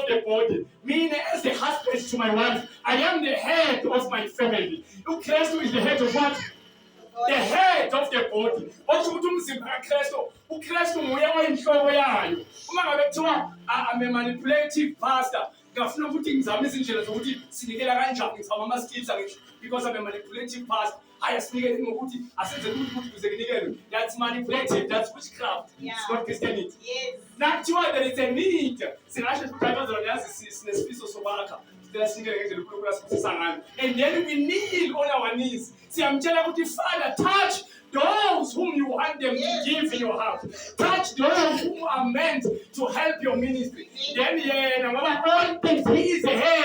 the body. Me as the husband to my wife, I am the head of my family. UKristu is the head of what? The head of the body. Othi ukuthi umzimba kaKristu, uKristu nguye oyinhloko yayo. Uma ngabe kuthiwa I'm a manipulative pastor, ngafuna ukuthi ngizame izindlela zokuthi sinikela kanjani, ngizama ama-skills angisho because I'm a manipulative pastor. Ayasinikele ngokuthi asenze ukuthi kuze kinikelwe. That's manipulative, that's witchcraft. It's not Christianity. Yes. Nakuthiwa there is a need. Singasho ukuthi yazi sinesifiso sobakha. And then we kneel on our knees. Siyamtshela ukuthi Father, touch those whom you want them to give in your house. Touch those who are meant to help your ministry. Then ngoba all things he is the head.